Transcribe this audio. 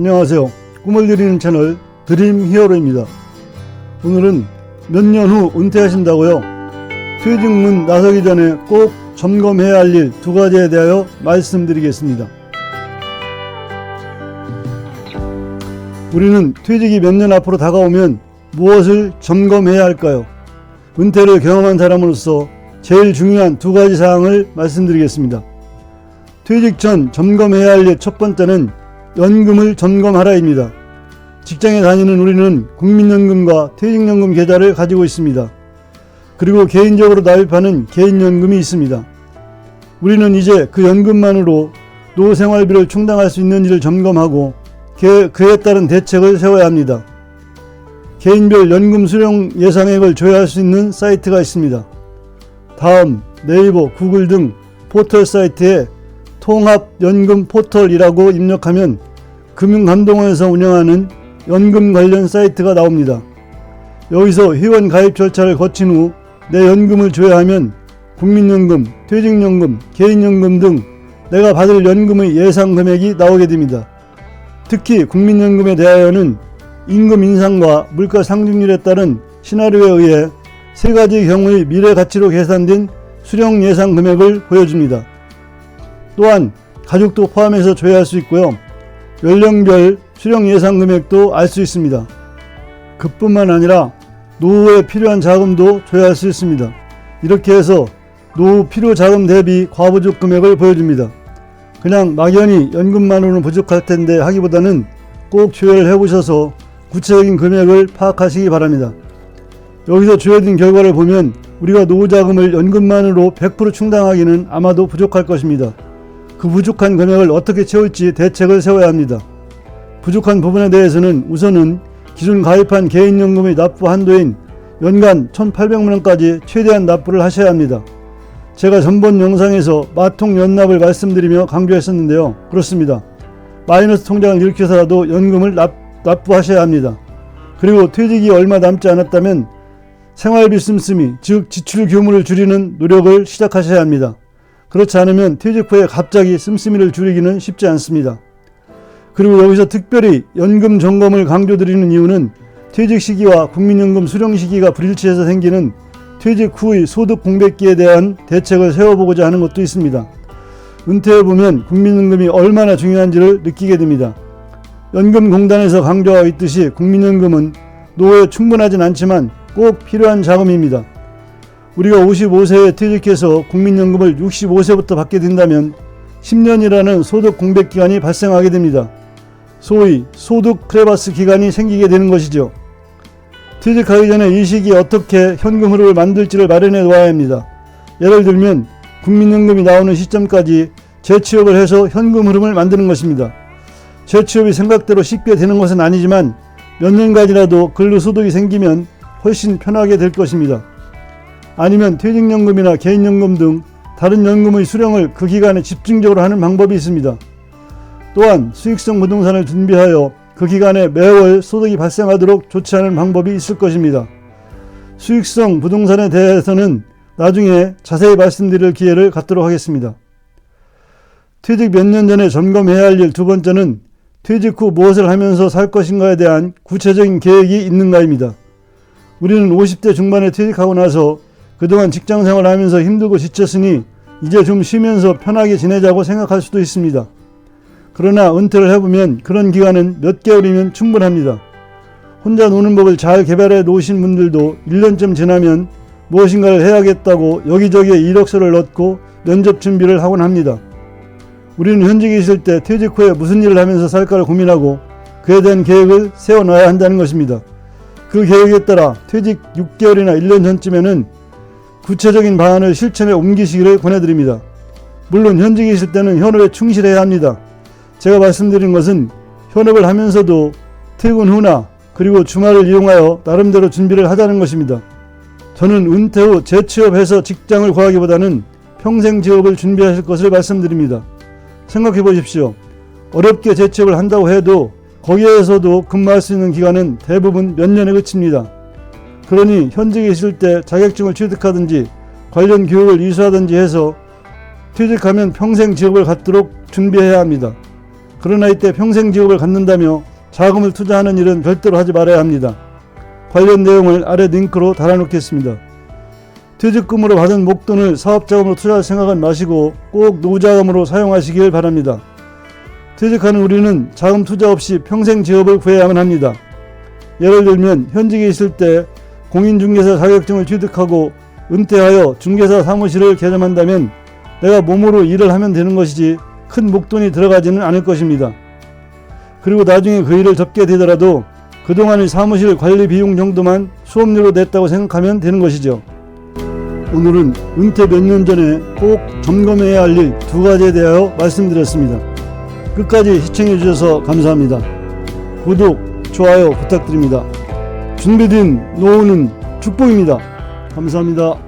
안녕하세요. 꿈을 드리는 채널 드림 히어로입니다. 오늘은 몇 년 후 은퇴하신다고요? 퇴직문 나서기 전에 꼭 점검해야 할 일 2가지에 대하여 말씀드리겠습니다. 우리는 퇴직이 몇 년 앞으로 다가오면 무엇을 점검해야 할까요? 은퇴를 경험한 사람으로서 제일 중요한 2가지 사항을 말씀드리겠습니다. 퇴직 전 점검해야 할 일 첫 번째는 연금을 점검하라입니다. 직장에 다니는 우리는 국민연금과 퇴직연금 계좌를 가지고 있습니다. 그리고 개인적으로 납입하는 개인연금이 있습니다. 우리는 이제 그 연금만으로 노후생활비를 충당할 수 있는지를 점검하고 그에 따른 대책을 세워야 합니다. 개인별 연금 수령 예상액을 조회할 수 있는 사이트가 있습니다. 다음, 네이버, 구글 등 포털 사이트에 통합연금 포털이라고 입력하면 금융감독원에서 운영하는 연금 관련 사이트가 나옵니다. 여기서 회원 가입 절차를 거친 후 내 연금을 조회하면 국민연금, 퇴직연금, 개인연금 등 내가 받을 연금의 예상 금액이 나오게 됩니다. 특히 국민연금에 대하여는 임금 인상과 물가 상승률에 따른 시나리오에 의해 3가지 경우의 미래 가치로 계산된 수령 예상 금액을 보여줍니다. 또한 가족도 포함해서 조회할 수 있고요. 연령별 수령 예상 금액도 알 수 있습니다. 그뿐만 아니라 노후에 필요한 자금도 조회할 수 있습니다. 이렇게 해서 노후 필요 자금 대비 과부족 금액을 보여줍니다. 그냥 막연히 연금만으로는 부족할 텐데 하기보다는 꼭 조회를 해보셔서 구체적인 금액을 파악하시기 바랍니다. 여기서 조회된 결과를 보면 우리가 노후 자금을 연금만으로 100% 충당하기는 아마도 부족할 것입니다. 그 부족한 금액을 어떻게 채울지 대책을 세워야 합니다. 부족한 부분에 대해서는 우선은 기존 가입한 개인연금의 납부 한도인 연간 1,800만원까지 최대한 납부를 하셔야 합니다. 제가 전번 영상에서 마통 연납을 말씀드리며 강조했었는데요. 그렇습니다. 마이너스 통장을 일으켜서라도 연금을 납부하셔야 합니다. 그리고 퇴직이 얼마 남지 않았다면 생활비 씀씀이, 즉 지출 규모를 줄이는 노력을 시작하셔야 합니다. 그렇지 않으면 퇴직 후에 갑자기 씀씀이를 줄이기는 쉽지 않습니다. 그리고 여기서 특별히 연금 점검을 강조드리는 이유는 퇴직 시기와 국민연금 수령 시기가 불일치해서 생기는 퇴직 후의 소득 공백기에 대한 대책을 세워보고자 하는 것도 있습니다. 은퇴해 보면 국민연금이 얼마나 중요한지를 느끼게 됩니다. 연금공단에서 강조하고 있듯이 국민연금은 노후에 충분하진 않지만 꼭 필요한 자금입니다. 우리가 55세에 퇴직해서 국민연금을 65세부터 받게 된다면 10년이라는 소득 공백 기간이 발생하게 됩니다. 소위 소득 크레바스 기간이 생기게 되는 것이죠. 퇴직하기 전에 이 시기에 어떻게 현금 흐름을 만들지를 마련해 놓아야 합니다. 예를 들면 국민연금이 나오는 시점까지 재취업을 해서 현금 흐름을 만드는 것입니다. 재취업이 생각대로 쉽게 되는 것은 아니지만 몇 년간이라도 근로소득이 생기면 훨씬 편하게 될 것입니다. 아니면 퇴직연금이나 개인연금 등 다른 연금의 수령을 그 기간에 집중적으로 하는 방법이 있습니다. 또한 수익성 부동산을 준비하여 그 기간에 매월 소득이 발생하도록 조치하는 방법이 있을 것입니다. 수익성 부동산에 대해서는 나중에 자세히 말씀드릴 기회를 갖도록 하겠습니다. 퇴직 몇 년 전에 점검해야 할 일 2번째는 퇴직 후 무엇을 하면서 살 것인가에 대한 구체적인 계획이 있는가입니다. 우리는 50대 중반에 퇴직하고 나서 그동안 직장생활을 하면서 힘들고 지쳤으니 이제 좀 쉬면서 편하게 지내자고 생각할 수도 있습니다. 그러나 은퇴를 해보면 그런 기간은 몇 개월이면 충분합니다. 혼자 노는 법을 잘 개발해 놓으신 분들도 1년쯤 지나면 무엇인가를 해야겠다고 여기저기에 이력서를 넣고 면접 준비를 하곤 합니다. 우리는 현직에 있을 때 퇴직 후에 무슨 일을 하면서 살까를 고민하고 그에 대한 계획을 세워놔야 한다는 것입니다. 그 계획에 따라 퇴직 6개월이나 1년 전쯤에는 구체적인 방안을 실천에 옮기시기를 권해드립니다. 물론 현직에 있을 때는 현업에 충실해야 합니다. 제가 말씀드린 것은 현업을 하면서도 퇴근 후나 그리고 주말을 이용하여 나름대로 준비를 하자는 것입니다. 저는 은퇴 후 재취업해서 직장을 구하기보다는 평생 직업을 준비하실 것을 말씀드립니다. 생각해 보십시오. 어렵게 재취업을 한다고 해도 거기에서도 근무할 수 있는 기간은 대부분 몇 년에 그칩니다. 그러니 현직에 있을 때 자격증을 취득하든지 관련 교육을 이수하든지 해서 퇴직하면 평생 직업을 갖도록 준비해야 합니다. 그러나 이때 평생 직업을 갖는다며 자금을 투자하는 일은 절대로 하지 말아야 합니다. 관련 내용을 아래 링크로 달아놓겠습니다. 퇴직금으로 받은 목돈을 사업자금으로 투자할 생각은 마시고 꼭 노후자금으로 사용하시길 바랍니다. 퇴직하는 우리는 자금 투자 없이 평생 직업을 구해야만 합니다. 예를 들면 현직에 있을 때 공인중개사 자격증을 취득하고 은퇴하여 중개사 사무실을 개점한다면 내가 몸으로 일을 하면 되는 것이지 큰 목돈이 들어가지는 않을 것입니다. 그리고 나중에 그 일을 접게 되더라도 그동안의 사무실 관리 비용 정도만 수업료로 냈다고 생각하면 되는 것이죠. 오늘은 은퇴 몇 년 전에 꼭 점검해야 할 일 2가지에 대하여 말씀드렸습니다. 끝까지 시청해 주셔서 감사합니다. 구독, 좋아요 부탁드립니다. 준비된 노후는 축복입니다. 감사합니다.